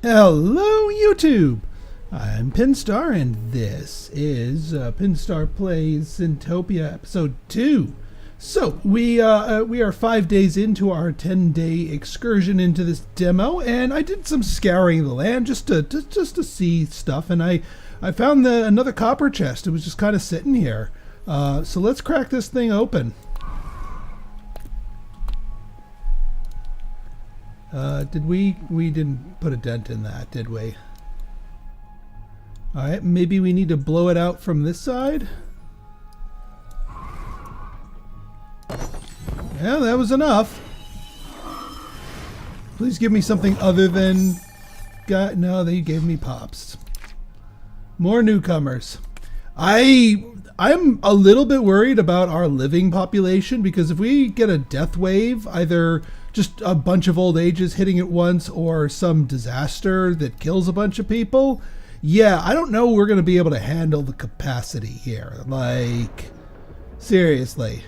Hello, YouTube! I'm Pinstar, and this is Pinstar Plays Sintopia Episode 2. So, we are 5 days into our 10-day excursion into this demo, and I did some scouring the land just to see stuff, and I found another copper chest. It was just kind of sitting here. So let's crack this thing open. Did we didn't put a dent in that, did we? Alright, maybe we need to blow it out from this side? Yeah, that was enough. Please give me something other than... No, they gave me pops. More newcomers. I'm a little bit worried about our living population, because if we get a death wave, either just a bunch of old ages hitting at once or some disaster that kills a bunch of people, yeah, I don't know we're going to be able to handle the capacity here. Like, seriously.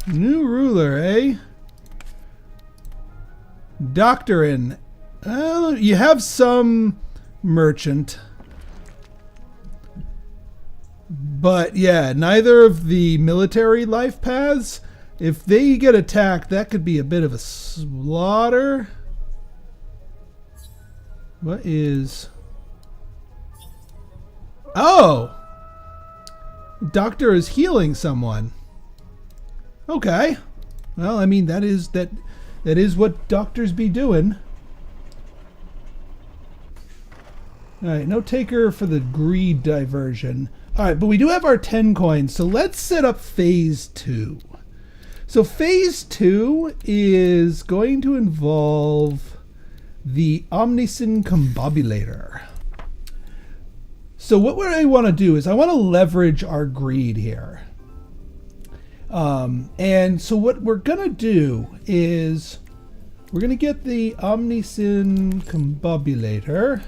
New ruler, eh? Doctrine. You have some merchant. But yeah, neither of the military life paths. If they get attacked, that could be a bit of a slaughter. What is... Oh! Doctor is healing someone. Okay. Well, I mean, that is what doctors be doing. Alright, no taker for the greed diversion. Alright, but we do have our 10 coins, so let's set up phase 2. So phase 2 is going to involve the Omnisin Combobulator. So what I want to do is I want to leverage our greed here. And so what we're going to do is we're going to get the Omnisin Combobulator.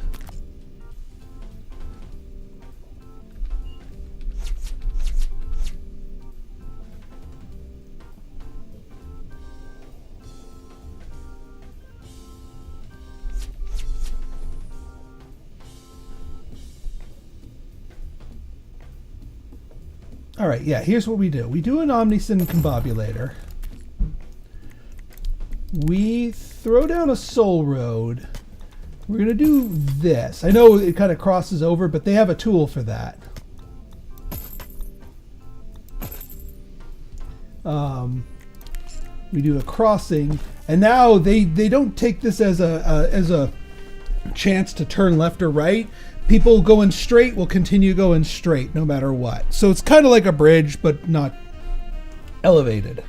All right, yeah, here's what we do. We do an Omnisin Combobulator. We throw down a soul road. We're going to do this. I know it kind of crosses over, but they have a tool for that. We do a crossing, and now they don't take this as a chance to turn left or right. People going straight will continue going straight no matter what. So it's kind of like a bridge, but not elevated.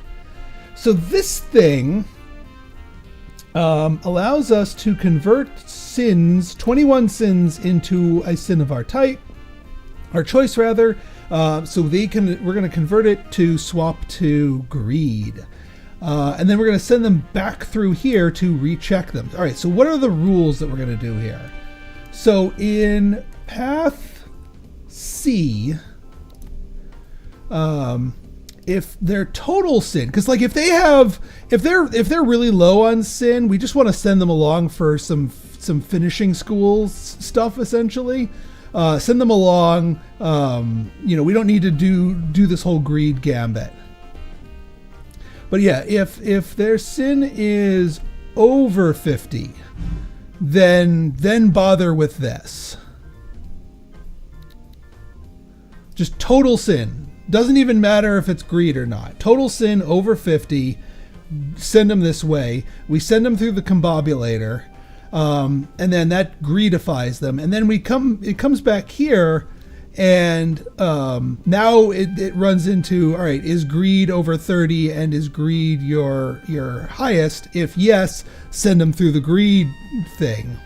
So this thing allows us to convert sins, 21 sins, into a sin of our type, our choice rather. So we're going to convert it to swap to greed. And then we're going to send them back through here to recheck them. All right, so what are the rules that we're going to do here? So in path C, if their total sin, because like if they're really low on sin, we just want to send them along for some finishing school stuff essentially. Send them along. We don't need to do this whole greed gambit. But yeah, if their sin is over 50. Then bother with this. Just total sin. Doesn't even matter if it's greed or not. Total sin over 50. Send them this way. We send them through the combobulator. And then that greedifies them. And then it comes back here. And now it runs into, all right, is greed over 30 and is greed your highest? If yes, send them through the greed thing.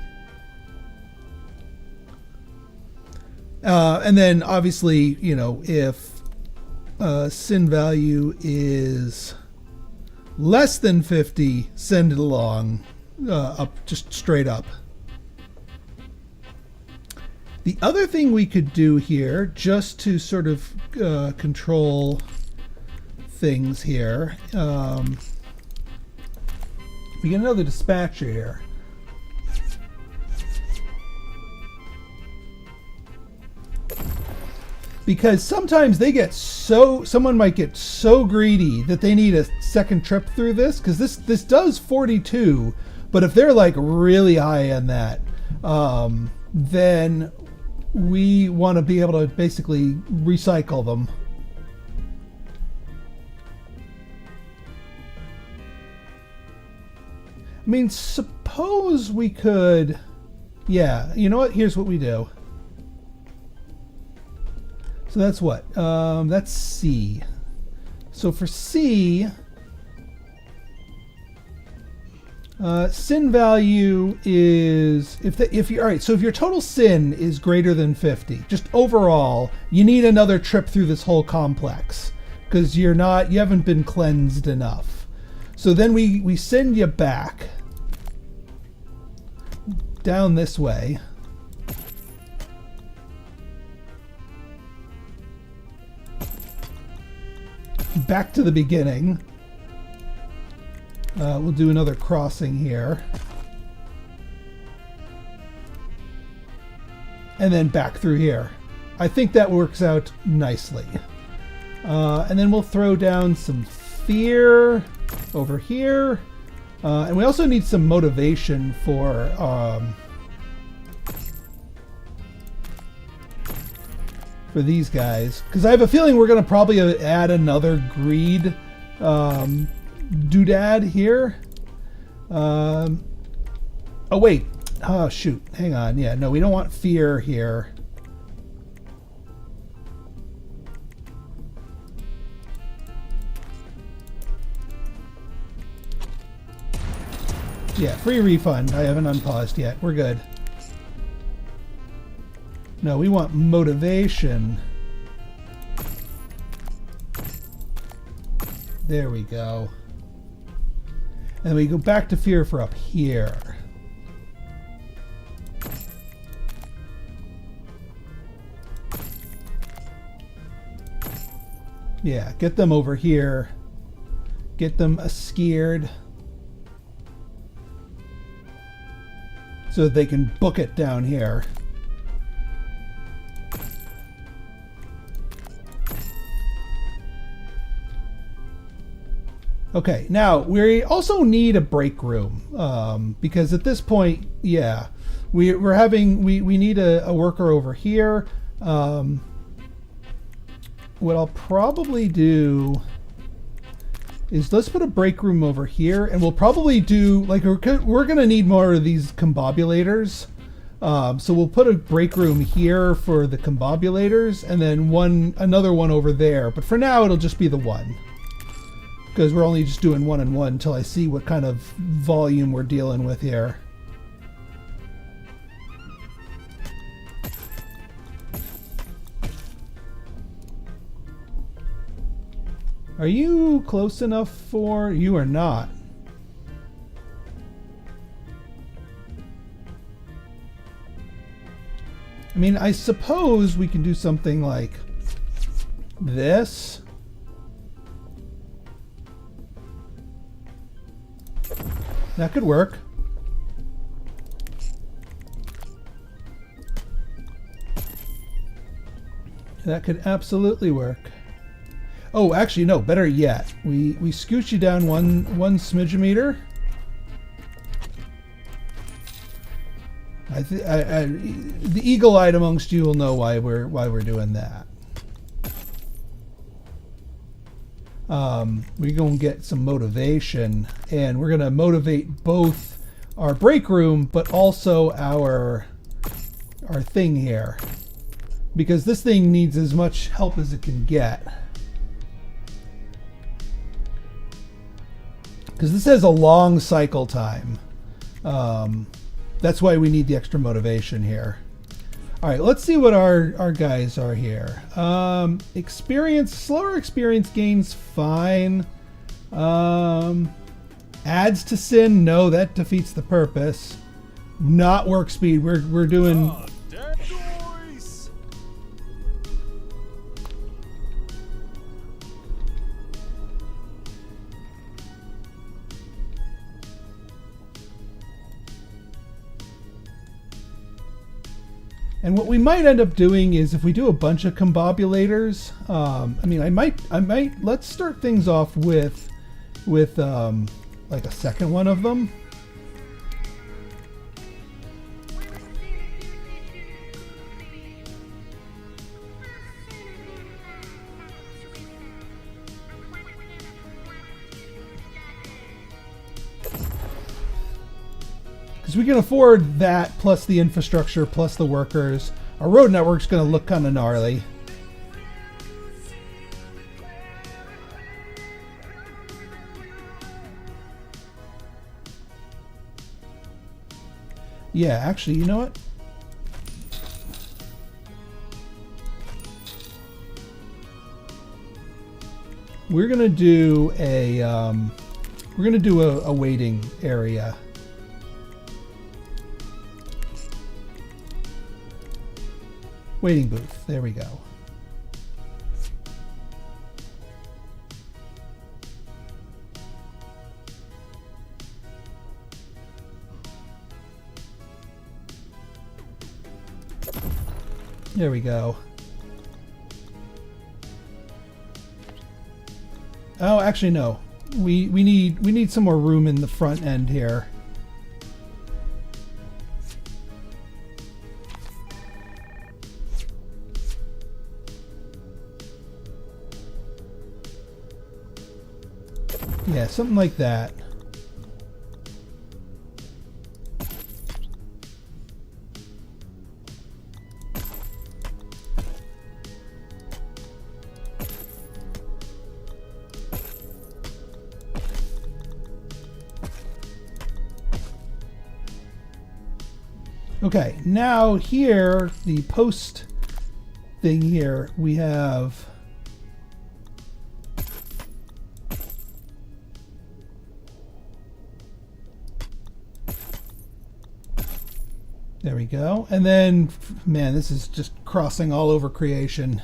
And then obviously, if sin value is less than 50, send it along up, just straight up. The other thing we could do here, just to sort of control things here. We get another dispatcher here. Because sometimes someone might get so greedy that they need a second trip through this, because this does 42, but if they're like really high on that, then we want to be able to basically recycle them. I mean, suppose we could, yeah, you know what? Here's what we do. So that's what? That's C. So for C, sin value is if you all right. So if your total sin is greater than 50, just overall, you need another trip through this whole complex because you haven't been cleansed enough. So then we send you back down this way. Back to the beginning. We'll do another crossing here. And then back through here. I think that works out nicely. And then we'll throw down some fear over here. And we also need some motivation for these guys, because I have a feeling we're going to probably add another greed doodad here. Oh wait, oh shoot, hang on. Yeah, no, we don't want fear here. Yeah, free refund. I haven't unpaused yet. We're good. No, we want motivation. There we go. And we go back to fear for up here. Yeah, get them over here. Get them scared. So that they can book it down here. Okay, now we also need a break room because at this point, yeah, we need a worker over here. What I'll probably do is let's put a break room over here, and we'll probably do like we're gonna need more of these combobulators. So we'll put a break room here for the combobulators, and then another one over there. But for now, it'll just be the one. Because we're only just doing one and one until I see what kind of volume we're dealing with here. Are you close enough for... You are not. I mean, I suppose we can do something like this. That could work. That could absolutely work. Oh, actually, no. Better yet, we scooch you down one smidgemeter. The eagle-eyed amongst you will know why we're doing that. We're going to get some motivation, and we're going to motivate both our break room, but also our thing here, because this thing needs as much help as it can get. Because this has a long cycle time. That's why we need the extra motivation here. All right, let's see what our guys are here. Slower experience gains, fine. Adds to sin, no, that defeats the purpose. Not work speed, we're doing... And what we might end up doing is if we do a bunch of combobulators, I mean, I might, let's start things off with like a second one of them. Because we can afford that plus the infrastructure plus the workers. Our road network's going to look kind of gnarly. Yeah, actually, you know what? We're gonna do a waiting area. Waiting booth. There we go. There we go. Oh, actually no. We need some more room in the front end here. Yeah, something like that. Okay, now here, the post thing here, we have there we go. And then, man, this is just crossing all over creation.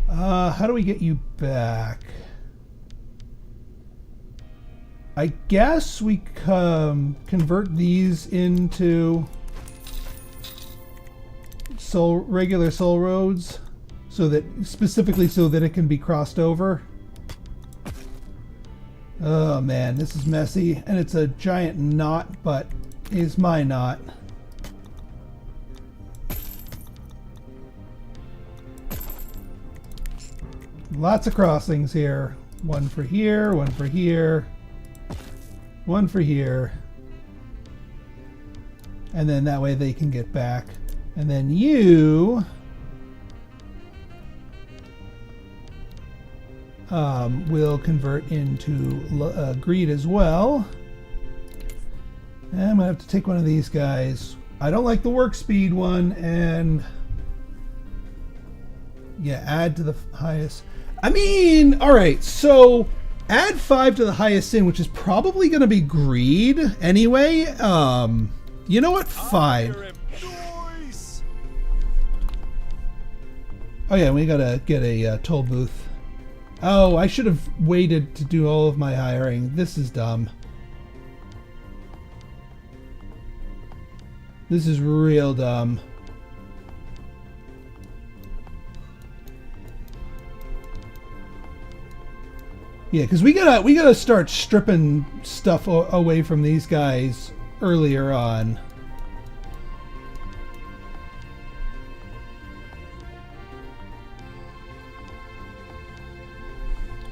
How do we get you back? I guess we convert these into regular soul roads, so that specifically so that it can be crossed over. Oh man, this is messy, and it's a giant knot, but is my knot. Lots of crossings here. One for here, one for here. One for here, and then that way they can get back. And then you will convert into greed as well. And I'm gonna have to take one of these guys. I don't like the work speed one, and yeah, add to the highest. I mean, all right, so add 5 to the highest sin, which is probably going to be greed anyway. You know what? 5. Oh yeah, we gotta get a toll booth. Oh, I should have waited to do all of my hiring. This is dumb. This is real dumb. Yeah, because we gotta start stripping stuff away from these guys earlier on.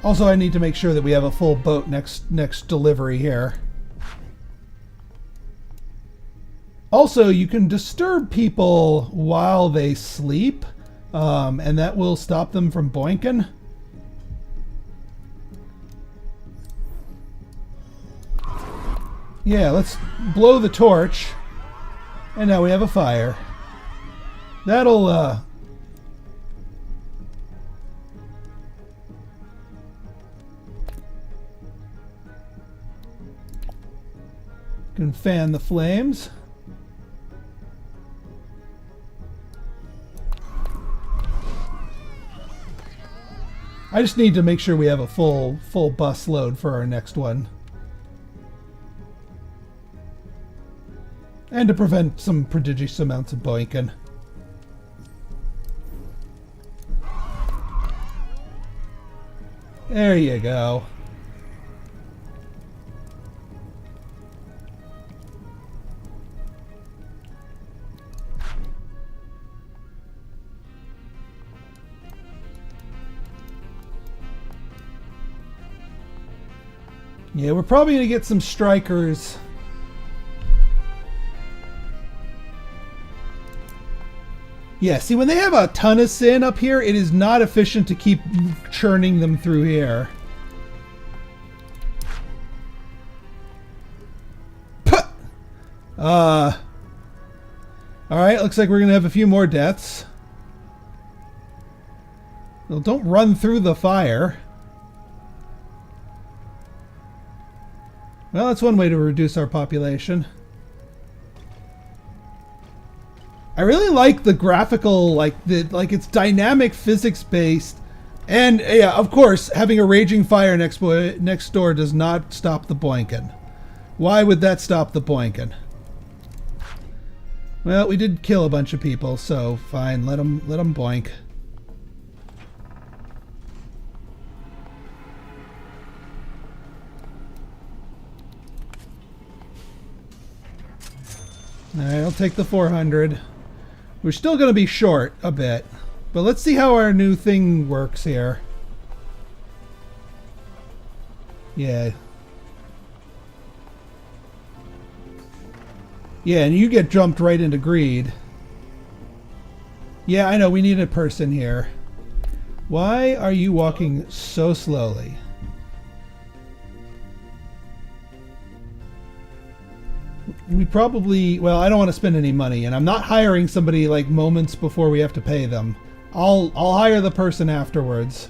Also, I need to make sure that we have a full boat next delivery here. Also, you can disturb people while they sleep, and that will stop them from boinking. Yeah, let's blow the torch. And now we have a fire. That'll, can fan the flames. I just need to make sure we have a full bus load for our next one. And to prevent some prodigious amounts of boinking. There you go. Yeah, we're probably going to get some strikers. Yeah, see, when they have a ton of sin up here, it is not efficient to keep churning them through here. Alright, looks like we're going to have a few more deaths. Well, don't run through the fire. Well, that's one way to reduce our population. I really like the graphical, like it's dynamic physics based, and yeah, of course, having a raging fire next door does not stop the boinking. Why would that stop the boinking? Well, we did kill a bunch of people, so fine, let them boink. All right, I'll take the 400. We're still going to be short a bit, but let's see how our new thing works here. Yeah. Yeah, and you get jumped right into greed. Yeah, I know, we need a person here. Why are you walking so slowly? We probably, well, I don't want to spend any money, and I'm not hiring somebody like moments before we have to pay them. I'll hire the person afterwards.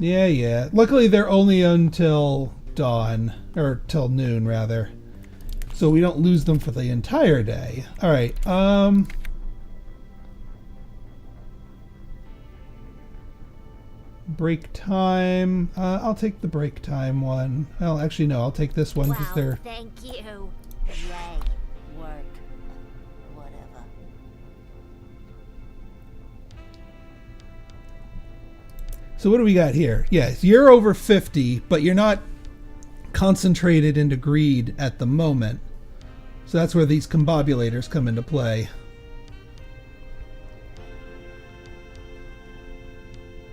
Yeah. Luckily, they're only until dawn, or till noon, rather. So we don't lose them for the entire day. All right. Break time. I'll take the break time one. Well, actually, no. I'll take this one because they're. Thank you. Yay. Work. Whatever. So what do we got here? Yes, you're over 50, but you're not concentrated into greed at the moment. So that's where these combobulators come into play.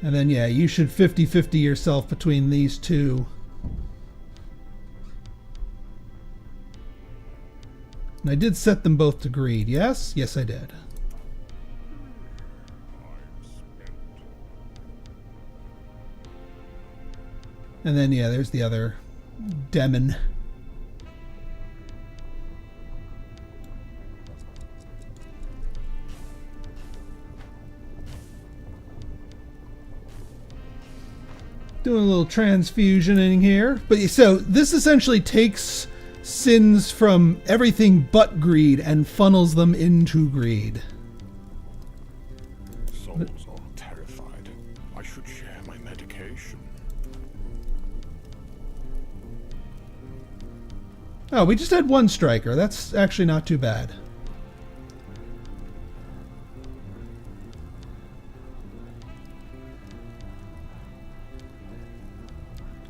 And then, yeah, you should 50-50 yourself between these two. And I did set them both to greed, yes? Yes, I did. And then, yeah, there's the other demon. Doing a little transfusioning here. But so this essentially takes sins from everything but greed and funnels them into greed. Souls are terrified. I should share my medication. Oh, we just had one striker. That's actually not too bad.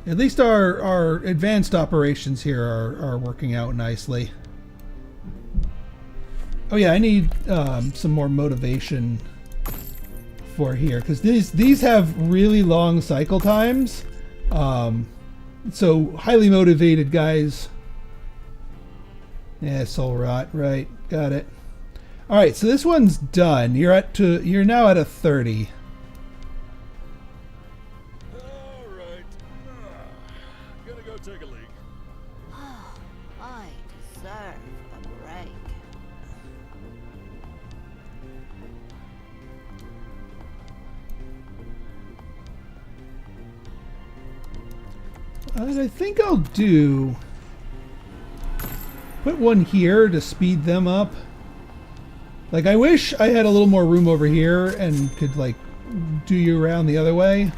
At least our advanced operations here are working out nicely. Oh yeah, I need some more motivation for here, because these have really long cycle times. So highly motivated guys. Yeah, soul rot, right? Got it. All right, so this one's done. You're now at a 30. All right. Gonna go take a leak. I deserve a break. And I think I'll do... Put one here to speed them up. Like, I wish I had a little more room over here and could, like, do you around the other way.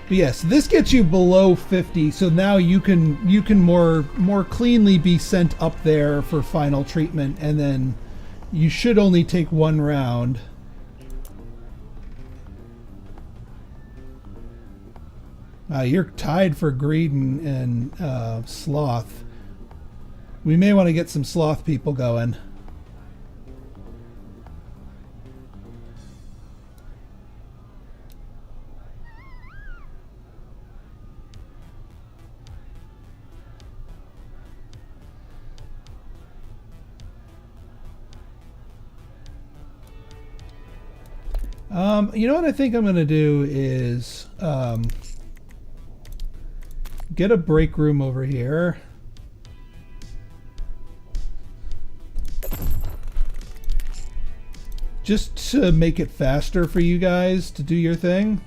But yes, this gets you below 50, so now you can more cleanly be sent up there for final treatment, and then you should only take one round. You're tied for greed and sloth. We may want to get some sloth people going. You know what I think I'm going to do is get a break room over here. Just to make it faster for you guys to do your thing.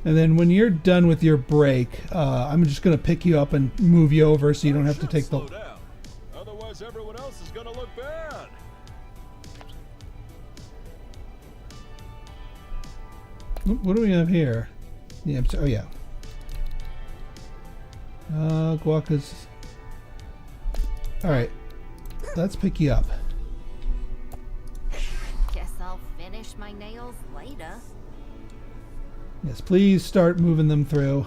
And then when you're done with your break, I'm just going to pick you up and move you over so you don't have to take the... Slow down. Otherwise, everyone else is gonna look bad. What do we have here? Yeah, oh yeah. Guaca's... Alright. Let's pick you up. Guess I'll finish my nails later. Yes, please start moving them through.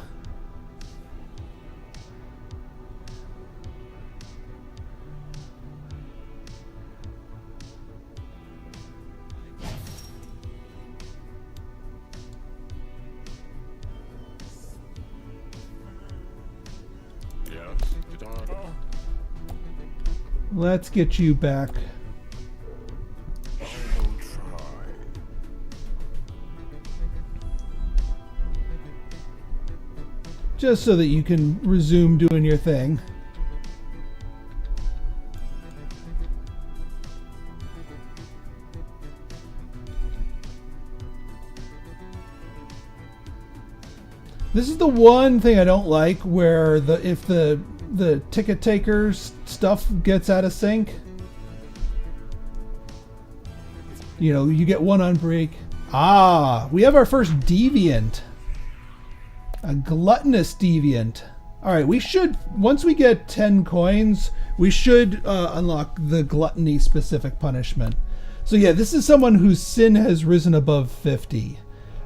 Yes, did I? Let's get you back. I will try. Just so that you can resume doing your thing. This is the one thing I don't like, where if the ticket takers stuff gets out of sync. You know, you get one on break. Ah, we have our first deviant. A gluttonous deviant. Alright, we should, once we get 10 coins, we should unlock the gluttony specific punishment. So yeah, this is someone whose sin has risen above 50.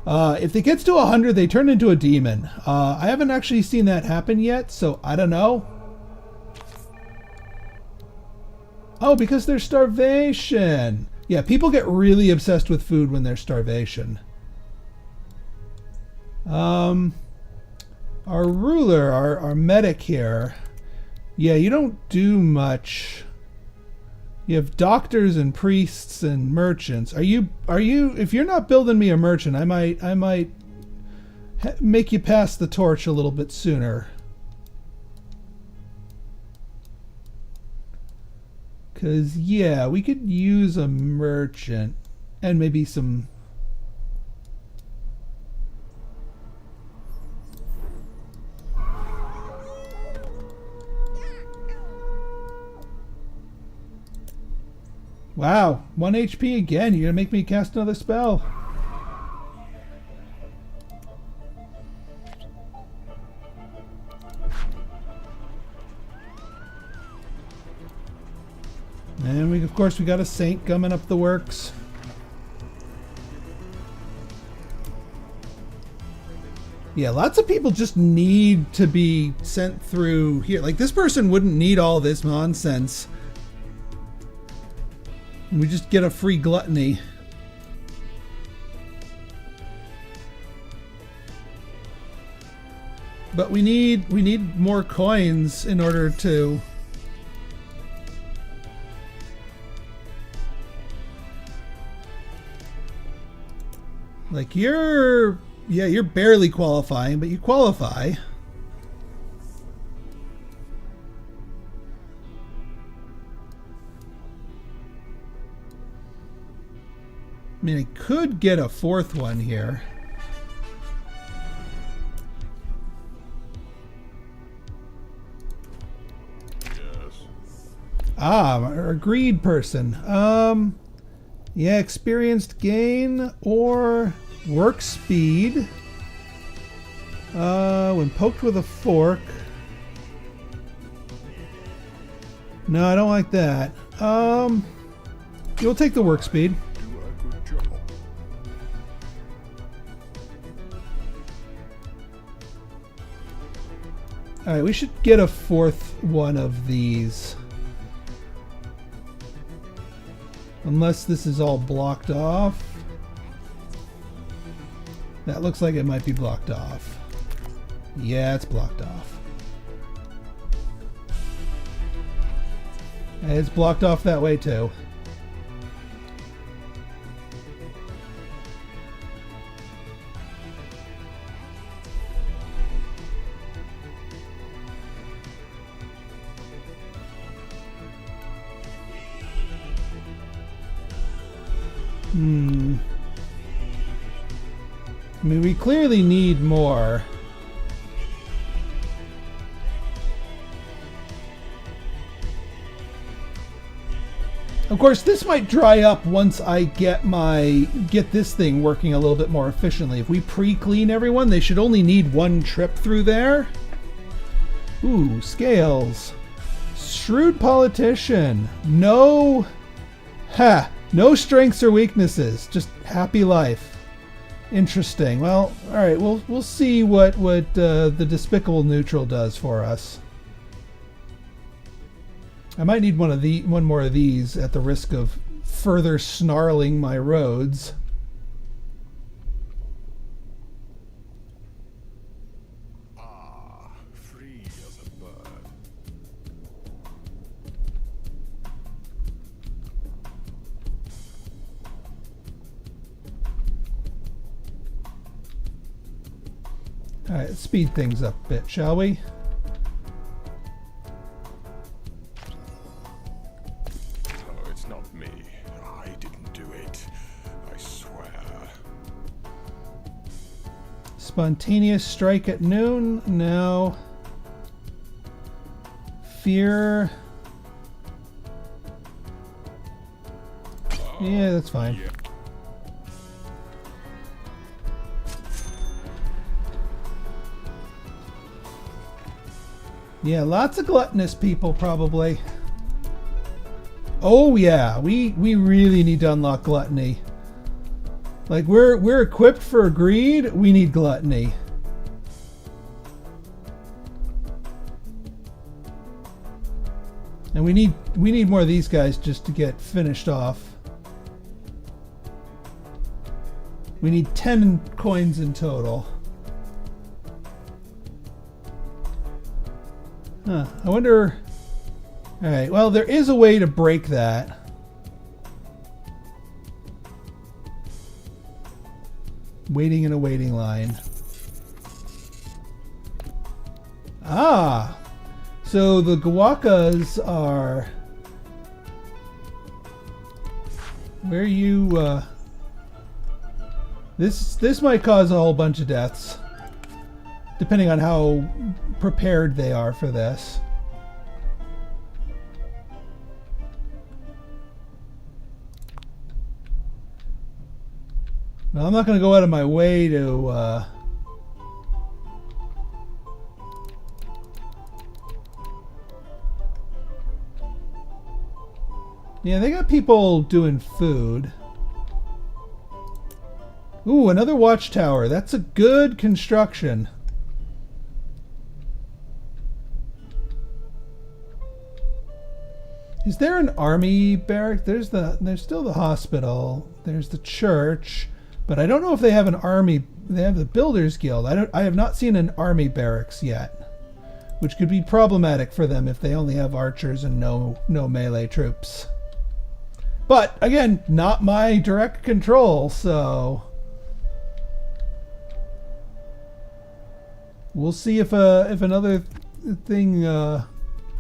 If it gets to 100, they turn into a demon. I haven't actually seen that happen yet, so I don't know. Oh, because there's starvation. Yeah, people get really obsessed with food when there's starvation. Our ruler, our medic here. Yeah, you don't do much. You have doctors and priests and merchants. Are you if you're not building me a merchant, I might make you pass the torch a little bit sooner. 'Cause yeah, we could use a merchant and maybe some... Wow, 1 HP again. You're gonna make me cast another spell. And we, of course, we got a saint coming up the works. Yeah, lots of people just need to be sent through here. Like, this person wouldn't need all this nonsense. We just get a free gluttony. But we need more coins in order to... Like, you're barely qualifying, but you qualify. mean, I could get a fourth one here. Yes. Ah, a greed person. Yeah, experienced gain or work speed. When poked with a fork. No, I don't like that. You'll take the work speed. Do a good job. Alright, we should get a fourth one of these. Unless this is all blocked off. That looks like it might be blocked off. Yeah, it's blocked off. And it's blocked off that way too. I mean, we clearly need more. Of course, this might dry up once I get this thing working a little bit more efficiently. If we pre-clean everyone, they should only need one trip through there. Ooh, scales. Shrewd politician. No strengths or weaknesses. Just happy life. Interesting. Well, all right. We'll see what the despicable neutral does for us. I might need one more of these at the risk of further snarling my roads. Ah, free as a bird. All right, let's speed things up a bit, shall we? Oh, it's not me. I didn't do it. I swear. Spontaneous strike at noon? No. Fear. Yeah, that's fine. Yeah. Yeah, lots of gluttonous people probably. Oh yeah, we really need to unlock gluttony. Like we're equipped for greed, we need gluttony. And we need more of these guys just to get finished off. We need 10 coins in total. Huh, I wonder... Alright, well, there is a way to break that. Waiting in a waiting line. Ah! So the Gawakas are... Where you... This might cause a whole bunch of deaths. Depending on how prepared they are for this. Well, I'm not going to go out of my way to... Yeah, they got people doing food. Ooh, another watchtower. That's a good construction. Is there an army barrack? There's still the hospital. There's the church, but I don't know if they have an army. They have the Builders Guild. I have not seen an army barracks yet, which could be problematic for them if they only have archers and no melee troops. But again, not my direct control, so we'll see if another thing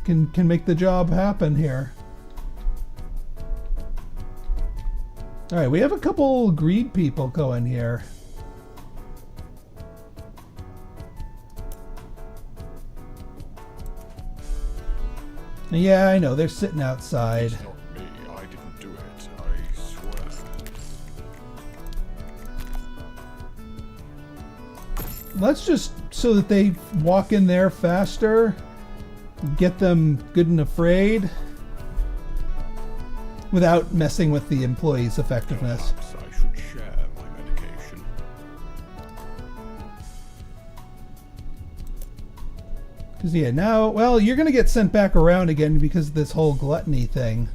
can make the job happen here. All right, we have a couple greed people going here. Yeah, I know, they're sitting outside. It's not me. I didn't do it. I swear. Let's just, so that they walk in there faster, get them good and afraid without messing with the employees' effectiveness. Perhaps I should share my medication. Because, yeah, now, well, you're going to get sent back around again because of this whole gluttony thing.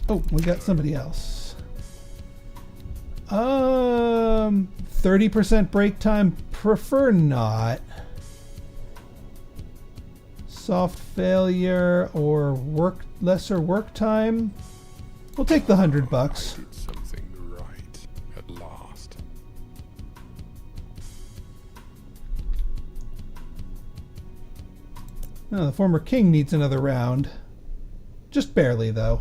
Oh, we got somebody else. 30% break time, prefer not. Soft failure or lesser work time. We'll take the $100. I did something right at last. Oh, the former king needs another round. Just barely, though.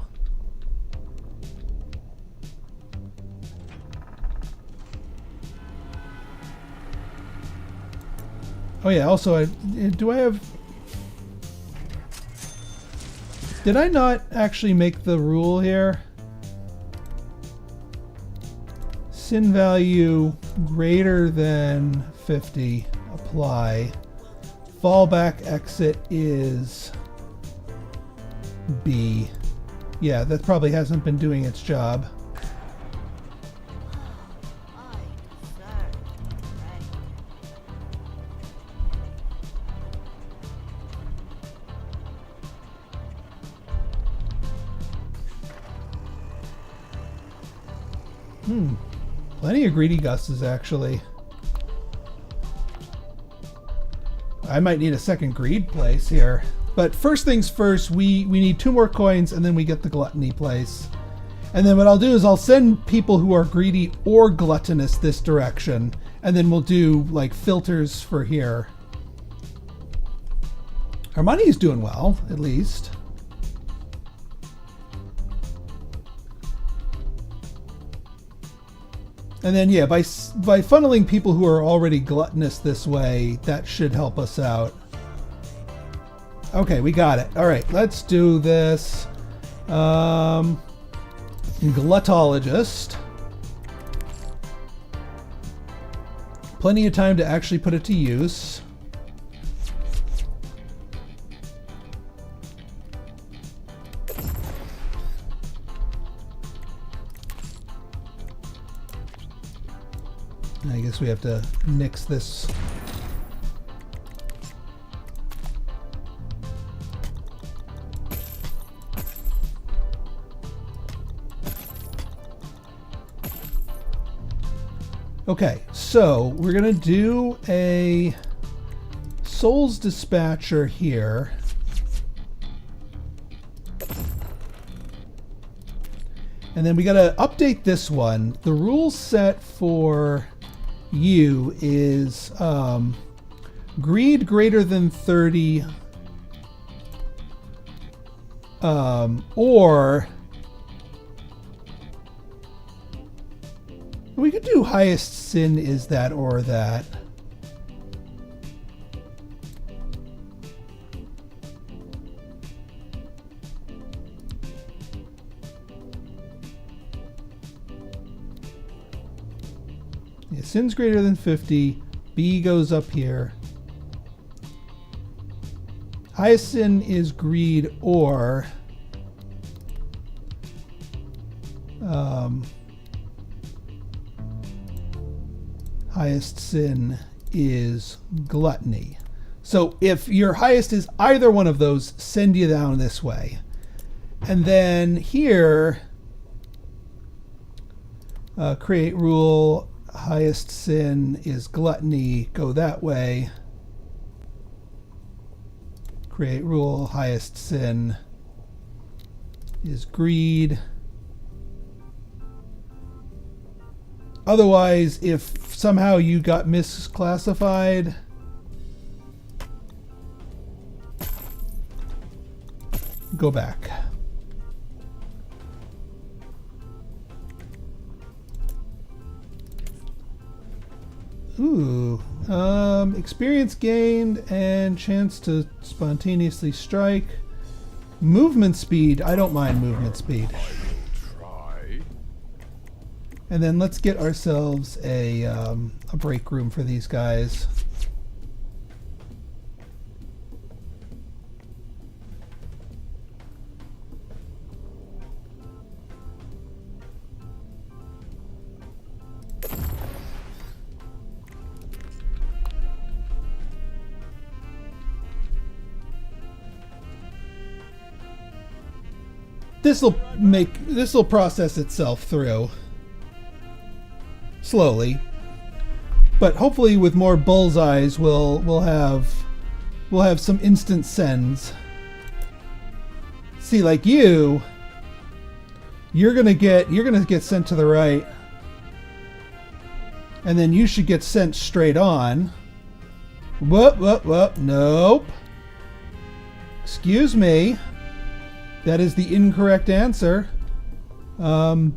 Oh yeah, also, do I have... Did I not actually make the rule here? Sin value greater than 50, apply. Fallback exit is B. Yeah, that probably hasn't been doing its job. I deserve rank. Plenty of greedy gusses, actually. I might need a second greed place here. But first things first, we need 2 more coins and then we get the gluttony place. And then what I'll do is I'll send people who are greedy or gluttonous this direction. And then we'll do like filters for here. Our money is doing well, at least. And then, yeah, by funneling people who are already gluttonous this way, that should help us out. Okay, we got it. All right, let's do this. Gluttologist. Plenty of time to actually put it to use. I guess we have to nix this. Okay, so we're gonna do a Souls Dispatcher here. And then we gotta update this one. The rule set for you is greed greater than 30 or we could do highest sin is that or that. Yeah, sin's greater than 50. B goes up here. Highest sin is greed or highest sin is gluttony. So if your highest is either one of those, send you down this way. And then here, create rule, highest sin is gluttony, go that way. Create rule, highest sin is greed. Otherwise, if somehow you got misclassified, go back. Ooh. Experience gained and chance to spontaneously strike. Movement speed. I don't mind movement speed. Try. And then let's get ourselves a break room for these guys. This will process itself through slowly, but hopefully with more bullseyes we'll have some instant sends. See, like you're gonna get sent to the right, and then you should get sent straight on. Whoop, nope. Excuse me. That is the incorrect answer.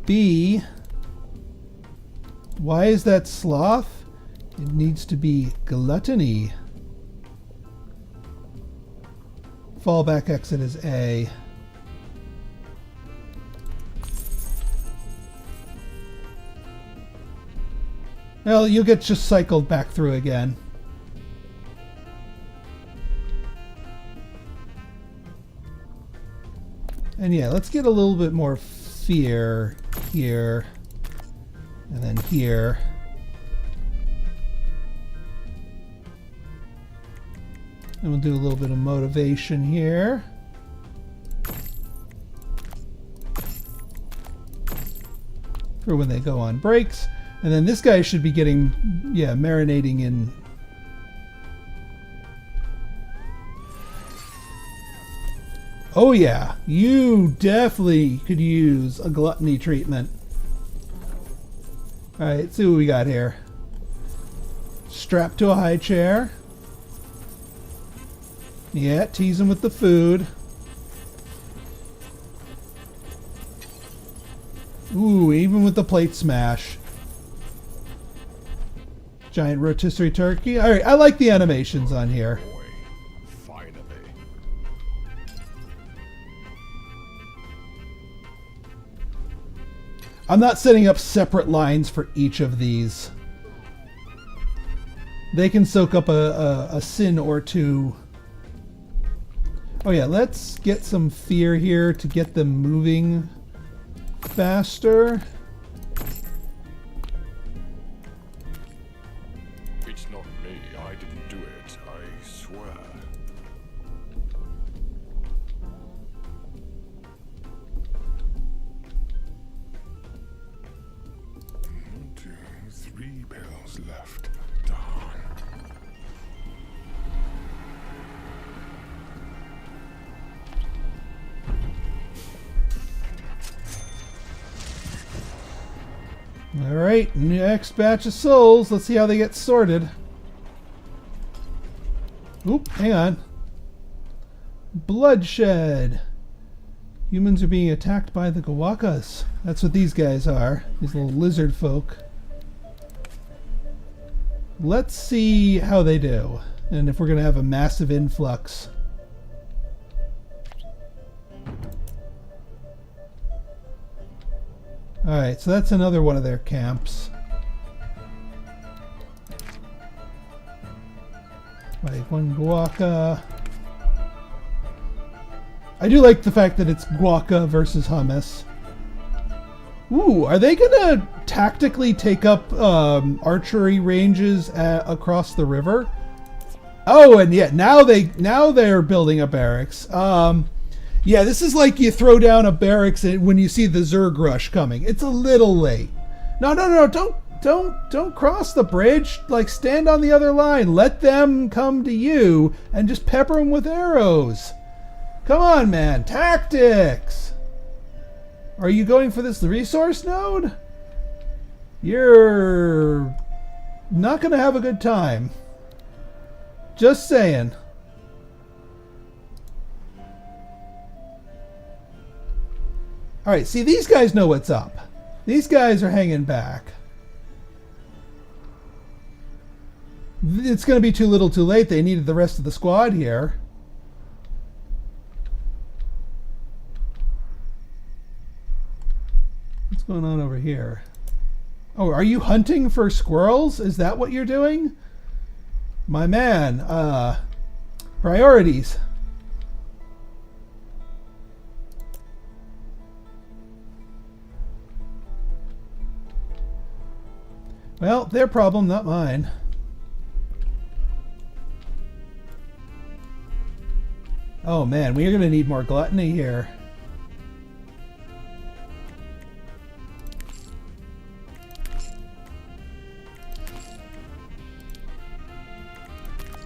B. Why is that sloth? It needs to be gluttony. Fallback exit is A. Well, you'll get just cycled back through again. And yeah, let's get a little bit more fear here. And then here. And we'll do a little bit of motivation here. For when they go on breaks. And then this guy should be getting, yeah, marinating in. Oh yeah, you definitely could use a gluttony treatment. Alright, let's see what we got here. Strapped to a high chair. Yeah, tease him with the food. Ooh, even with the plate smash. Giant rotisserie turkey. Alright, I like the animations on here. Boy, finally. I'm not setting up separate lines for each of these. They can soak up a sin or two. Oh yeah, let's get some fear here to get them moving faster. It's not me. I didn't do it. I swear. 1, 2, 3 pills left. Darn. Alright, next batch of souls. Let's see how they get sorted. Oop, hang on. Bloodshed. Humans are being attacked by the Gawakas. That's what these guys are. These little lizard folk. Let's see how they do. And if we're going to have a massive influx. Alright, so that's another one of their camps. Like one guaca. I do like the fact that it's guaca versus hummus. Ooh, are they gonna tactically take up archery ranges across the river? Oh, and yeah, now they're building a barracks. Yeah, this is like you throw down a barracks when you see the Zerg rush coming. It's a little late. No, don't cross the bridge. Like, stand on the other line. Let them come to you and just pepper them with arrows. Come on, man. Tactics. Are you going for this resource node? You're not going to have a good time. Just saying. Alright, see, these guys know what's up. These guys are hanging back. It's going to be too little too late. They needed the rest of the squad here. What's going on over here? Oh, are you hunting for squirrels? Is that what you're doing? My man, priorities. Well, their problem, not mine. Oh man, we're going to need more gluttony here.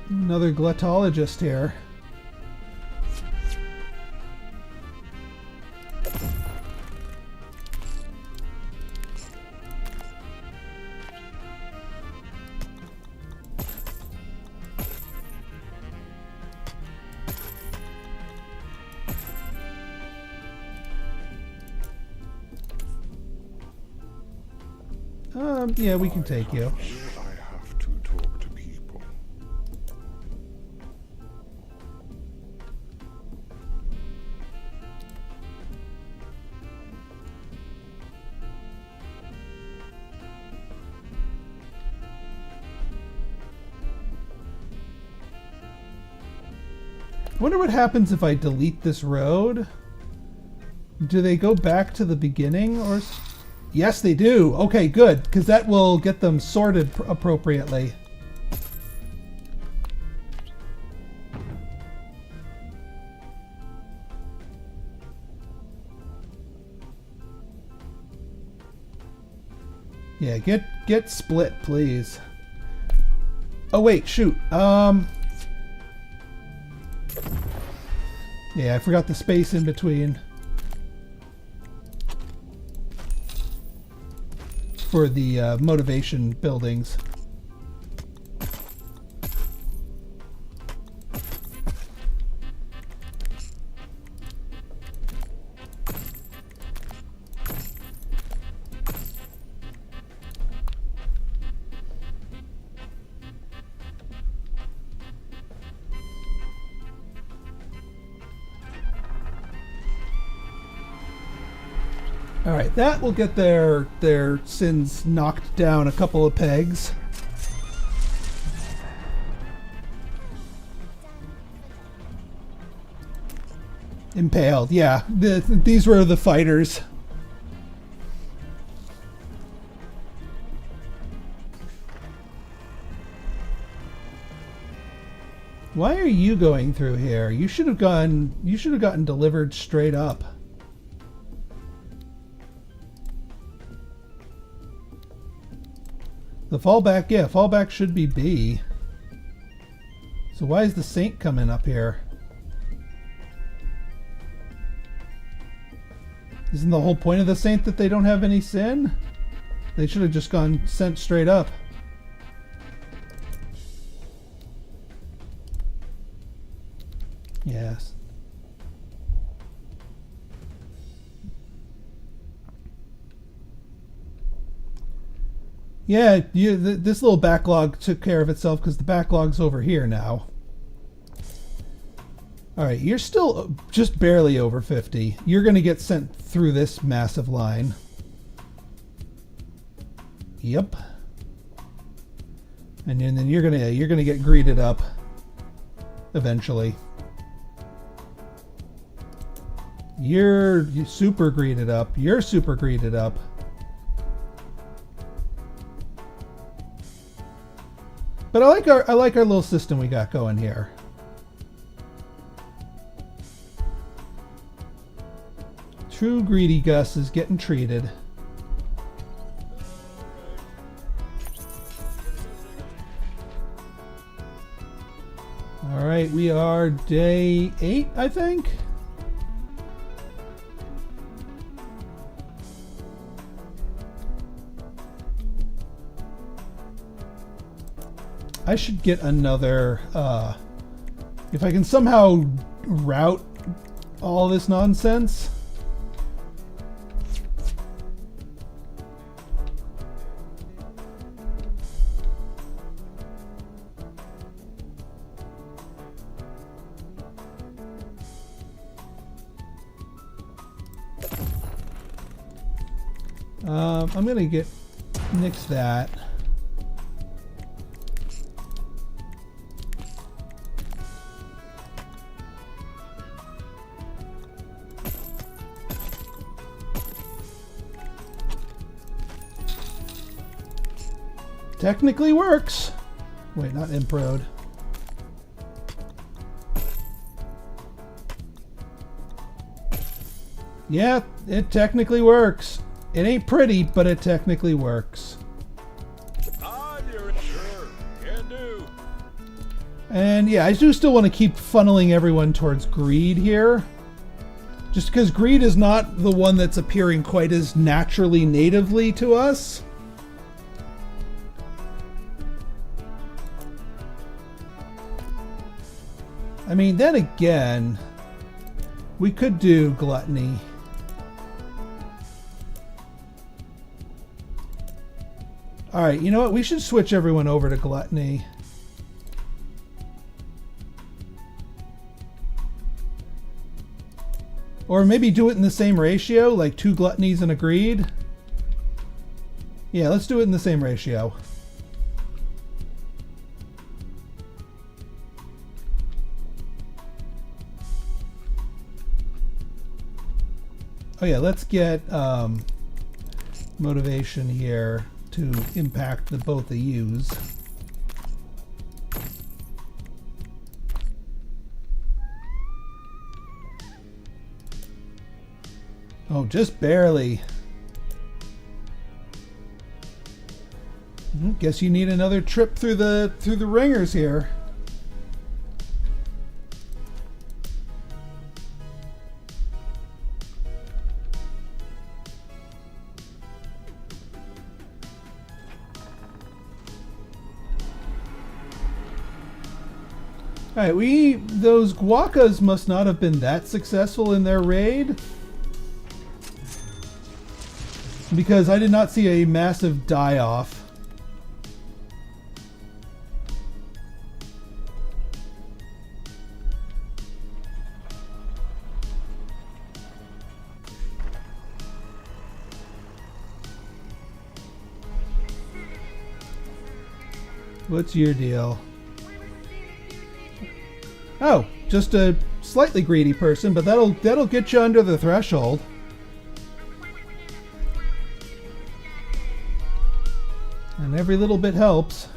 Another gluttologist here. Yeah, we can take you. I have to talk to people. I wonder what happens if I delete this road. Do they go back to the beginning or... Yes, they do. Okay, good, because that will get them sorted appropriately. Yeah, get split, please. Oh wait, shoot. Yeah, I forgot the space in between. For the motivation buildings. All right, that will get their sins knocked down a couple of pegs. Impaled, yeah. These were the fighters. Why are you going through here? You should have gotten delivered straight up. The fallback, yeah, fallback should be B. So why is the Saint coming up here? Isn't the whole point of the Saint that they don't have any sin? They should have just gone sent straight up. Yes. Yeah, this little backlog took care of itself because the backlog's over here now. Alright, you're still just barely over 50. You're going to get sent through this massive line. Yep. And then you're gonna get greeted up eventually. You're super greeted up. You're super greeted up. But I like our little system we got going here. True Greedy Gus is getting treated. All right, we are day 8, I think. I should get another, if I can somehow route all this nonsense. I'm gonna nix that. Technically works. Wait, not improd. Yeah, it technically works. It ain't pretty, but it technically works. On your sure. Can do. And yeah, I do still want to keep funneling everyone towards greed here. Just because greed is not the one that's appearing quite as naturally natively to us. I mean, then again, we could do gluttony. Alright, you know what? We should switch everyone over to gluttony. Or maybe do it in the same ratio, like 2 gluttonies and a greed. Yeah, let's do it in the same ratio. Oh yeah, let's get motivation here to impact both the U's. Oh, just barely. Guess you need another trip through the ringers here. Alright, those guacas must not have been that successful in their raid. Because I did not see a massive die-off. What's your deal? Oh, just a slightly greedy person, but that'll get you under the threshold. And every little bit helps.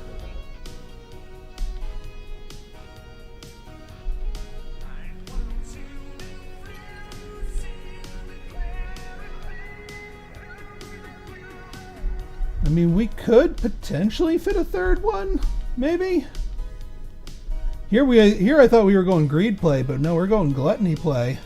I mean, we could potentially fit a third one, maybe. Here I thought we were going greed play, but no, we're going gluttony play.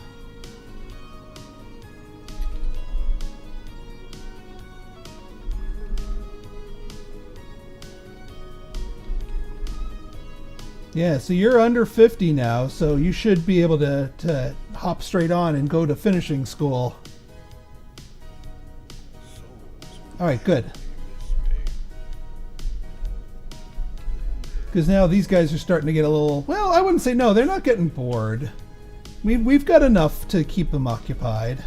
Yeah, so you're under 50 now, so you should be able to hop straight on and go to finishing school. Alright, good. Because now these guys are starting to get a little... Well, I wouldn't say no, they're not getting bored. We've got enough to keep them occupied.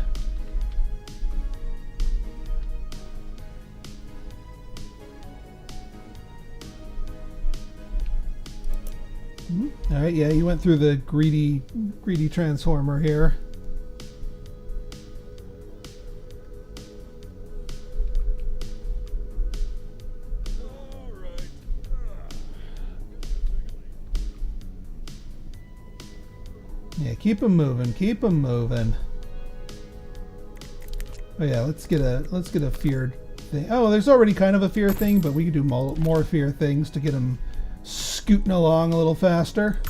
Alright, yeah, you went through the greedy transformer here. Yeah, keep them moving, keep them moving. Oh yeah, let's get a feared thing. Oh, there's already kind of a fear thing, but we could do more fear things to get them scooting along a little faster.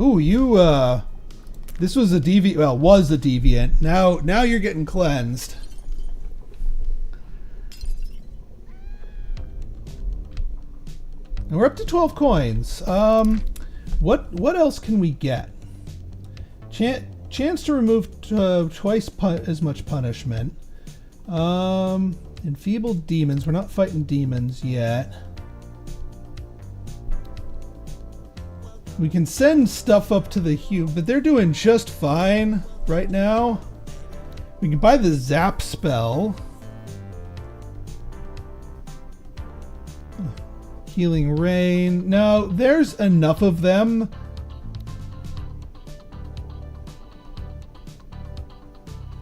Ooh, you this was a deviant. Well, was a deviant. Now you're getting cleansed. And we're up to 12 coins. What else can we get? Chance to remove twice as much punishment. Enfeebled demons. We're not fighting demons yet. We can send stuff up to the Hue, but they're doing just fine. right now. We can buy the zap spell. Healing rain. No, there's enough of them.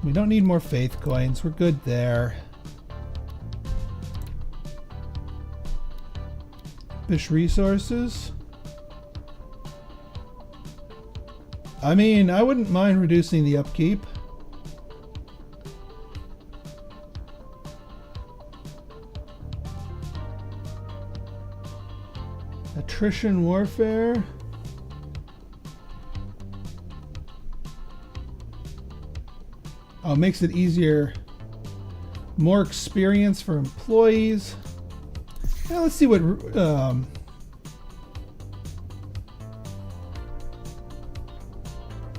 We don't need more faith coins. We're good there. Fish resources. I mean, I wouldn't mind reducing the upkeep. Attrition warfare. Oh, it makes it easier. More experience for employees. Now let's see what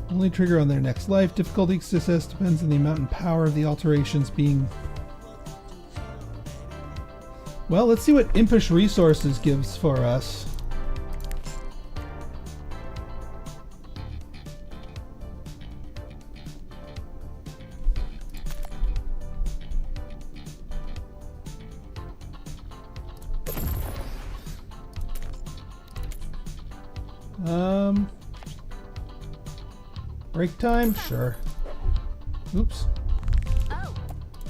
only trigger on their next life. Difficulty success depends on the amount and power of the alterations being. Well, let's see what Impish Resources gives for us. Break time? Sure. Oops. Oh,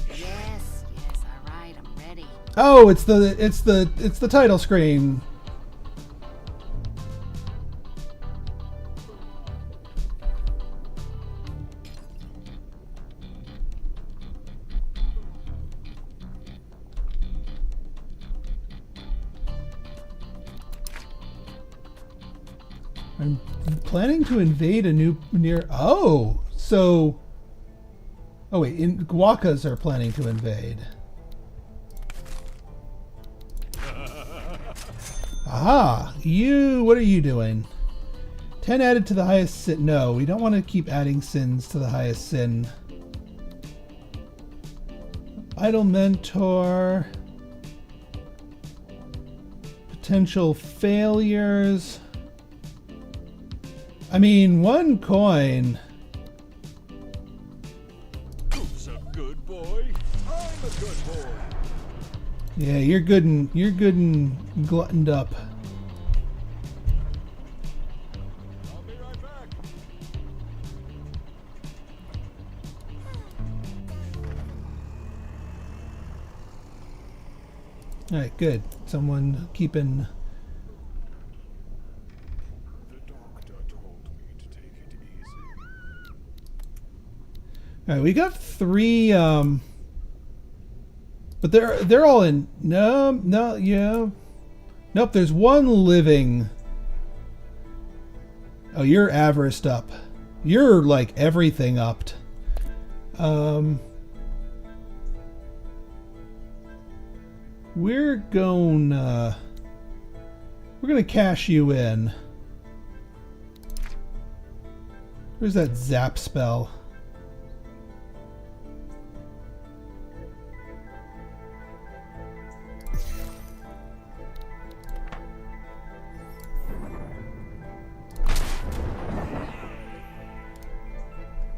yes, all right, I'm ready. Oh, it's the title screen. I'm planning to invade a new near. Oh, so. Oh wait, Guacas are planning to invade. Aha, you. What are you doing? 10 added to the highest sin. No, we don't want to keep adding sins to the highest sin. Idle mentor. Potential failures. I mean, 1 coin. Who's a good boy? I'm a good boy. Yeah, you're good and gluttoned up. I'll be right back. All right, good. Someone keeping. All right, we got 3, but they're all in. No, yeah, nope. There's 1 living. Oh, you're avariced up. You're like everything upped. We're gonna cash you in. Where's that zap spell?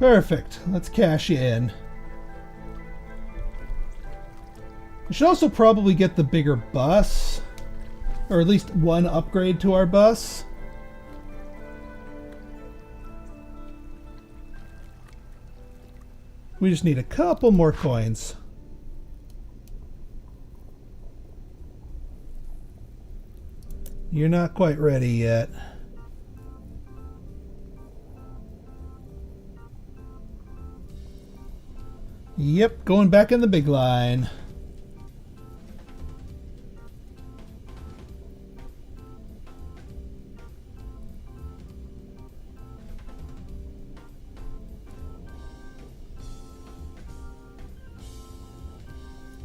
Perfect. Let's cash you in. We should also probably get the bigger bus. Or at least 1 upgrade to our bus. We just need a couple more coins. You're not quite ready yet. Yep, going back in the big line.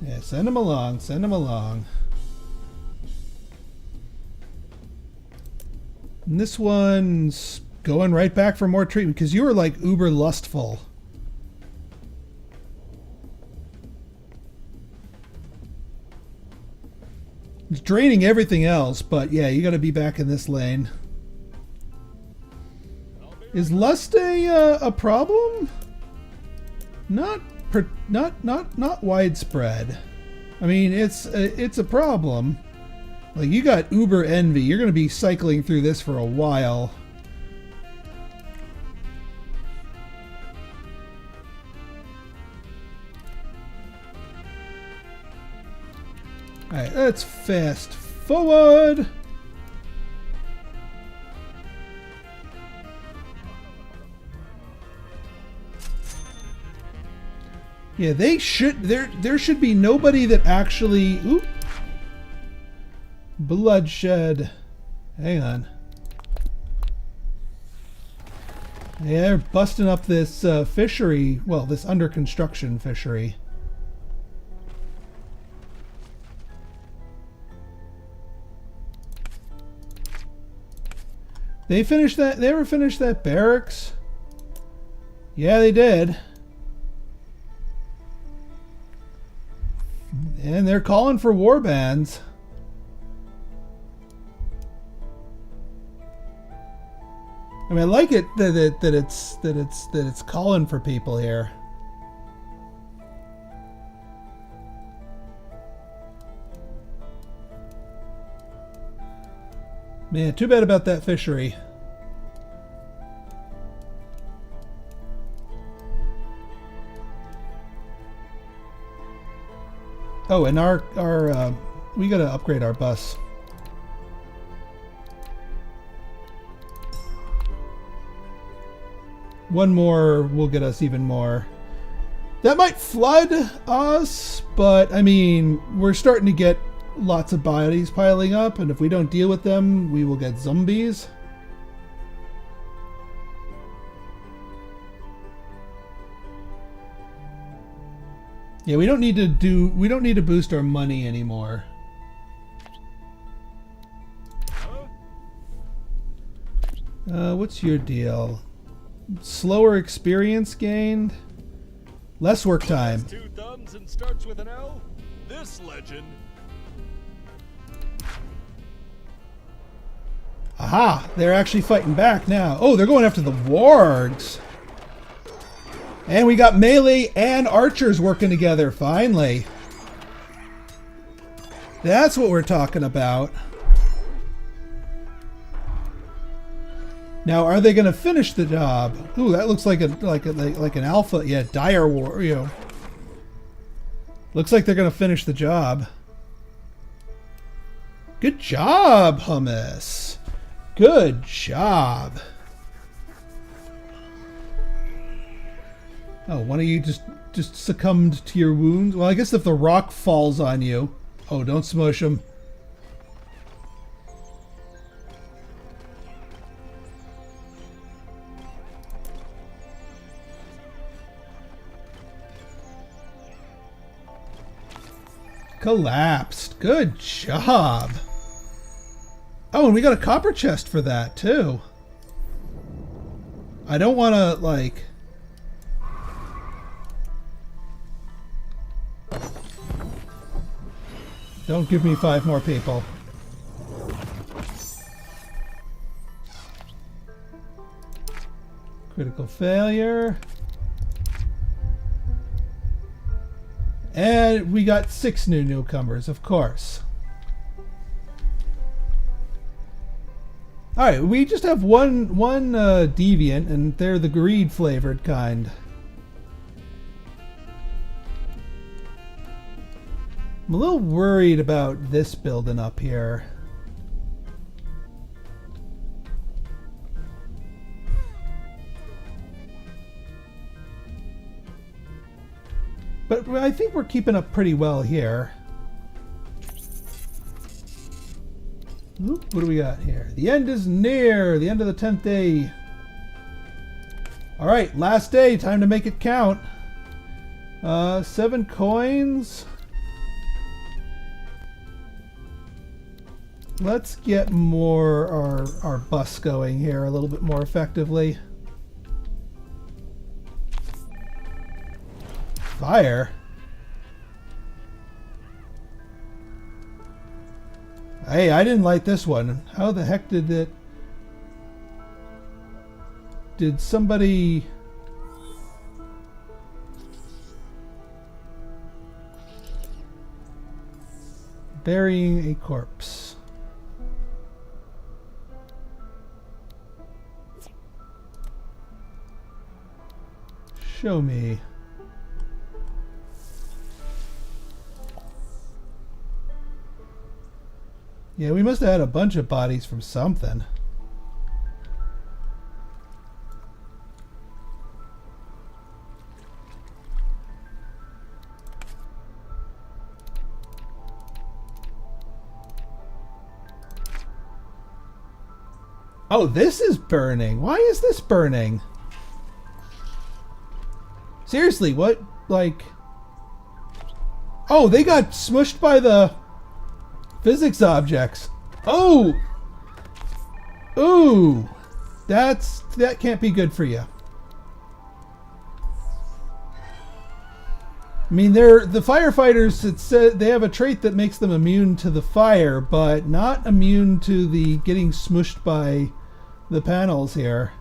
Yeah, send him along, send him along. And this one's going right back for more treatment because you were like uber lustful. It's draining everything else, but yeah, you got to be back in this lane. I'll be Is lust a problem? Not widespread. I mean, it's a problem. Like, you got uber envy. You're going to be cycling through this for a while. Alright, let's fast forward. Yeah, they should. There should be nobody that actually. Oop, bloodshed. Hang on. Yeah, they're busting up this fishery. Well, this under construction fishery. They finished that. They ever finished that barracks? Yeah, they did. And they're calling for war bands. I mean, I like it that it's calling for people here. Man, too bad about that fishery. Oh, and our we gotta upgrade our bus. One more will get us even more. That might flood us, but I mean, we're starting to get lots of bodies piling up, and if we don't deal with them, we will get zombies. Yeah, we don't need to boost our money anymore. What's your deal? Slower experience gained? Less work time. Two thumbs and starts with an L. This legend. Aha! They're actually fighting back now. Oh, they're going after the wargs. And we got melee and archers working together, finally. That's what we're talking about. Now, are they going to finish the job? Ooh, that looks like an alpha. Yeah, dire war. You know, looks like they're going to finish the job. Good job, Humus. Good job. Oh, one of you just succumbed to your wounds? Well, I guess if the rock falls on you... Oh, don't smush him. Collapsed. Good job. Oh, and we got a copper chest for that, too. I don't want to, like... Don't give me 5 more people. Critical failure. And we got 6 new newcomers, of course. Alright, we just have one deviant, and they're the greed flavored kind. I'm a little worried about this building up here. But I think we're keeping up pretty well here. Oop, what do we got here? The end is near. The end of the 10th day. Alright, last day. Time to make it count. 7 coins. Let's get our bus going here a little bit more effectively. Fire? Hey, I didn't light this one. How the heck did Did somebody... Burying a corpse. Show me. Yeah, we must have had a bunch of bodies from something. Oh, this is burning. Why is this burning? Seriously, what, like... Oh, they got smushed by the physics objects. Oh! Ooh! That can't be good for you. I mean, the firefighters, it said they have a trait that makes them immune to the fire, but not immune to the getting smushed by the panels here.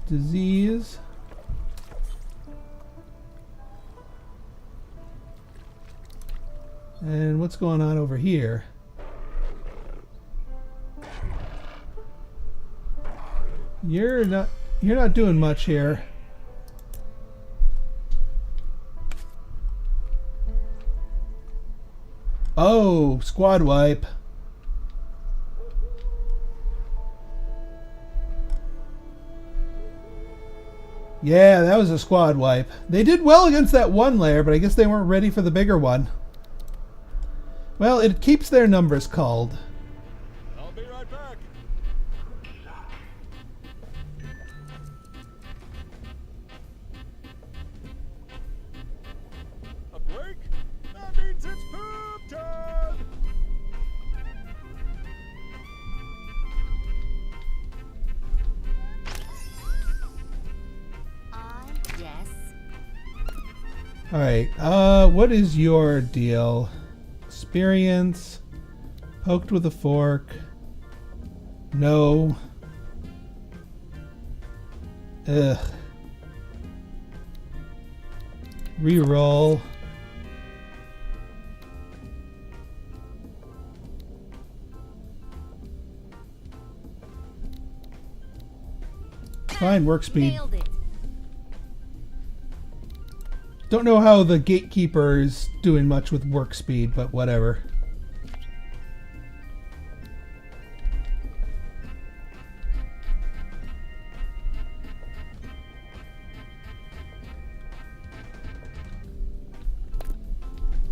Disease. And what's going on over here? You're not doing much here. Oh, squad wipe. Yeah, that was a squad wipe. They did well against that one layer, but I guess they weren't ready for the bigger one. Well, it keeps their numbers culled. I'll be right back. A break? That means it's poop time! Yes. Alright, what is your deal? Experience. Poked with a fork. No. Ugh. Reroll. Fine, work speed. Nailed it. Don't know how the gatekeeper is doing much with work speed, but whatever.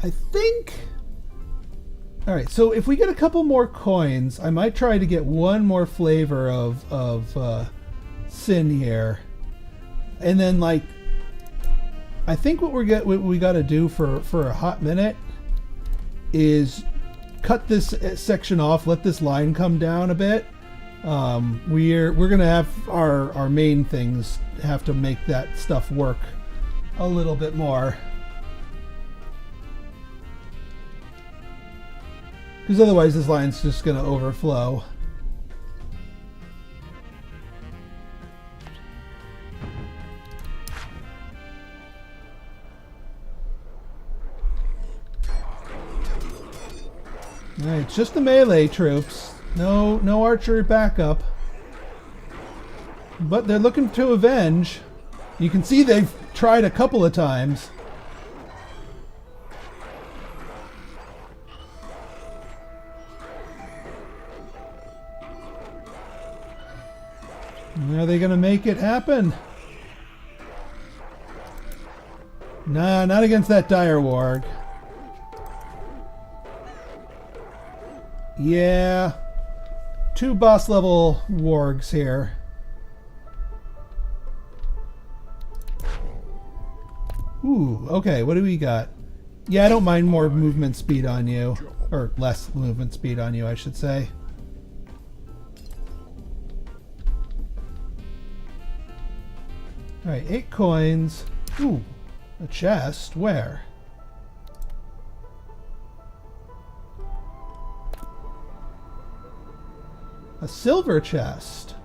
I think... Alright, so if we get a couple more coins, I might try to get one more flavor of sin here. And then, like, I think what we got to do for a hot minute is cut this section off, let this line come down a bit. We're gonna have our main things have to make that stuff work a little bit more, because otherwise this line's just gonna overflow. Alright, it's just the melee troops. No archery backup. But they're looking to avenge. You can see they've tried a couple of times. Are they gonna make it happen? Nah, not against that dire warg. Yeah, 2 boss level wargs here. Ooh, okay, what do we got? Yeah, I don't mind more movement speed on you. Or less movement speed on you, I should say. Alright, 8 coins. Ooh, a chest. Where? A silver chest.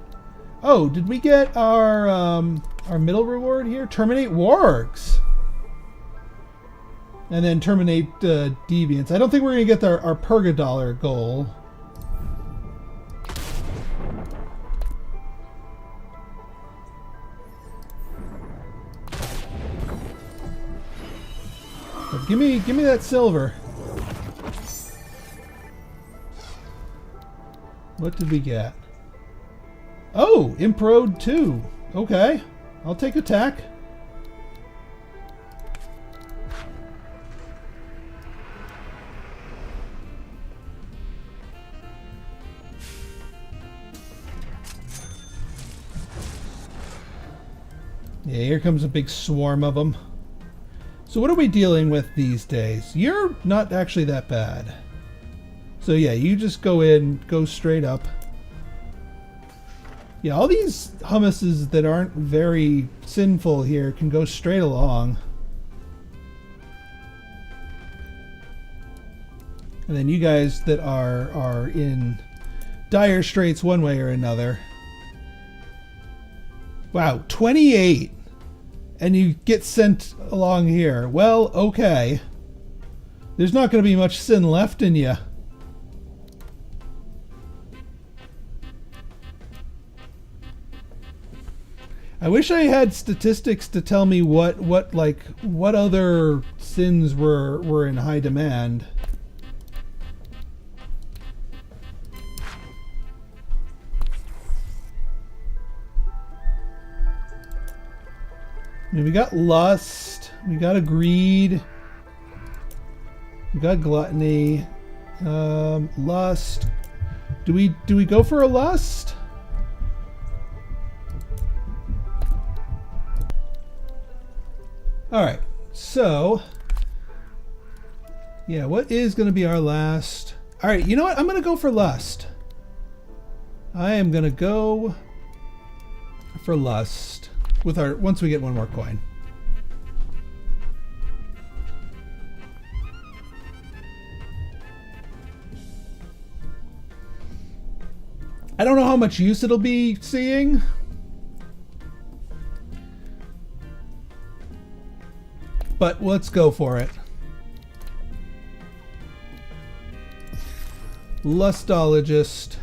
Oh, did we get our middle reward here? Terminate wargs. And then terminate deviants. I don't think we're going to get our Purgadollar goal. But give me that silver. What did we get? Oh, Improde 2. Okay. I'll take attack. Yeah, here comes a big swarm of them. So what are we dealing with these days? You're not actually that bad. So yeah, you just go in, go straight up. Yeah, all these hummuses that aren't very sinful here can go straight along. And then you guys that are in dire straits one way or another. Wow, 28! And you get sent along here. Well, okay. There's not going to be much sin left in you. I wish I had statistics to tell me what other sins were in high demand. I mean, we got lust, we got a greed, we got gluttony, lust. Do we go for a lust? All right, so yeah, what is going to be our last? All right, you know what? I'm going to go for lust. I am going to go for lust with our once we get one more coin. I don't know how much use it'll be seeing. But let's go for it. Lustologist.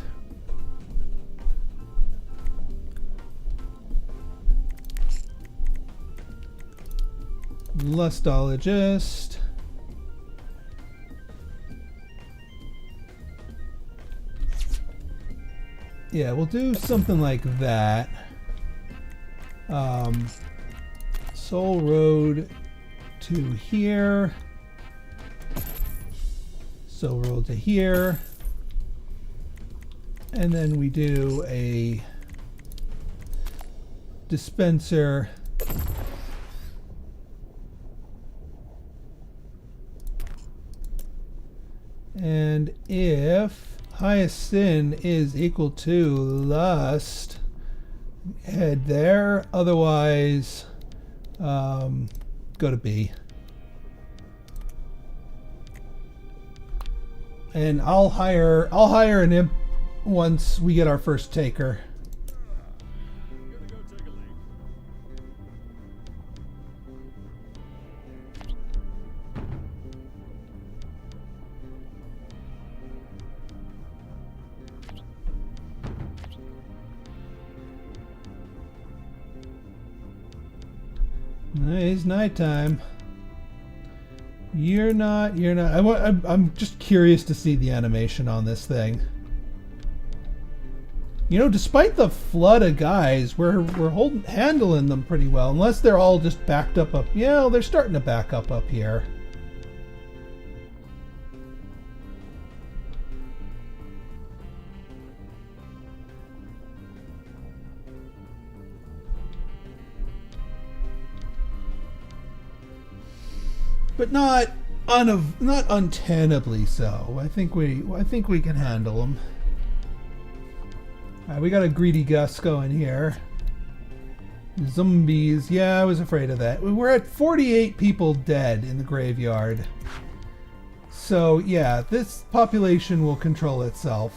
Lustologist. Yeah, we'll do something like that. Soul Road to here. Soul Road to here. And then we do a dispenser. And if highest sin is equal to lust, head there. Otherwise, go to B. And I'll hire an imp once we get our first taker. It's nighttime. You're not. I'm just curious to see the animation on this thing. You know, despite the flood of guys, we're handling them pretty well. Unless they're all just backed up. Yeah, they're starting to back up here. But not untenably so. I think we can handle them. All right, we got a greedy Gus going here. Zombies. Yeah, I was afraid of that. We're at 48 people dead in the graveyard. So yeah, this population will control itself.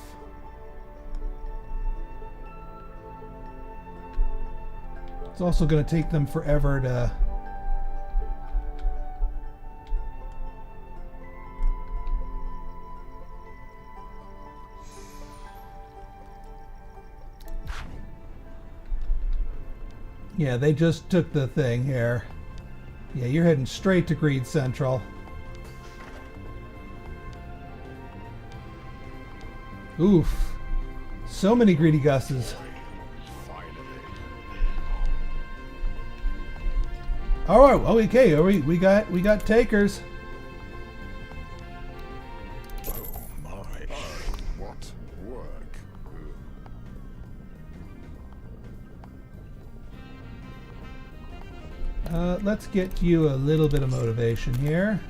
It's also going to take them forever to... Yeah, they just took the thing here. Yeah, you're heading straight to Greed Central. Oof. So many greedy Gusses. Alright, okay, we got takers. Oh my, what work. Let's get you a little bit of motivation here.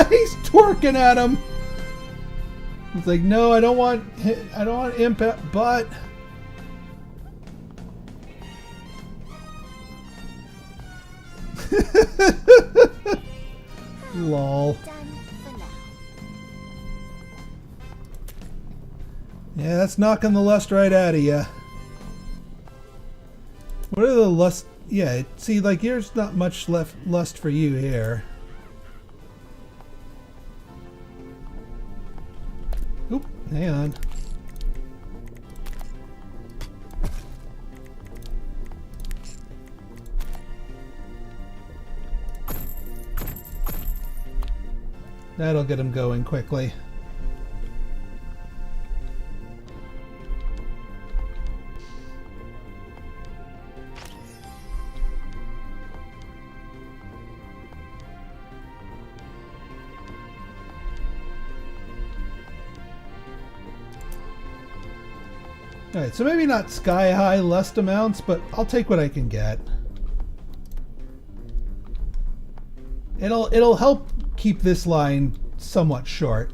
He's twerking at him. He's like, no, I don't want imp butt. Lol. Done for now. Yeah, that's knocking the lust right out of you. What are the lust? Yeah, see, like, there's not much left lust for you here. Oop, hang on. That'll get him going quickly. Alright, so maybe not sky high lust amounts, but I'll take what I can get. It'll help keep this line somewhat short.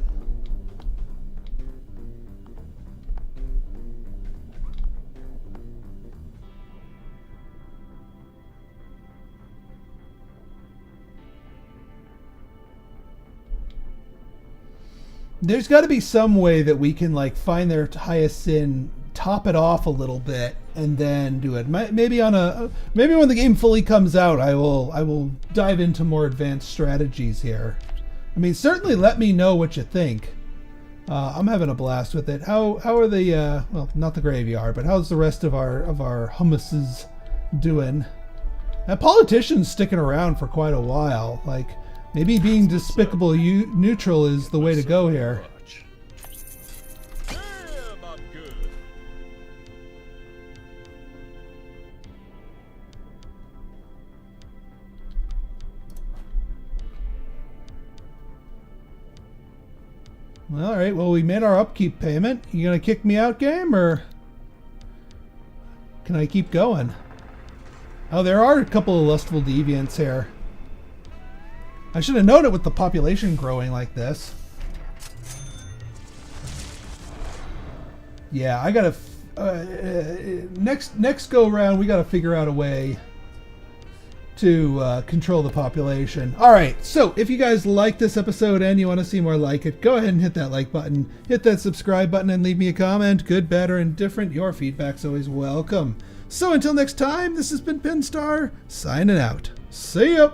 There's got to be some way that we can like find their highest sin, top it off a little bit, and then do it. Maybe when the game fully comes out, I will dive into more advanced strategies here. I mean, certainly let me know what you think. I'm having a blast with it. How are the well, not the graveyard, but how's the rest of our humuses doing? That politician's sticking around for quite a while. Like, maybe being despicable neutral is the way to go here. Damn, I'm good. Well, all right, well, we made our upkeep payment. You gonna kick me out, game, or can I keep going? Oh, there are a couple of lustful deviants here. I should have known it with the population growing like this. Yeah, I gotta next go around. We gotta figure out a way to control the population. All right, so if you guys like this episode and you want to see more like it, go ahead and hit that like button, hit that subscribe button, and leave me a comment. Good, bad, or indifferent. Your feedback's always welcome. So until next time, this has been Pinstar signing out. See ya.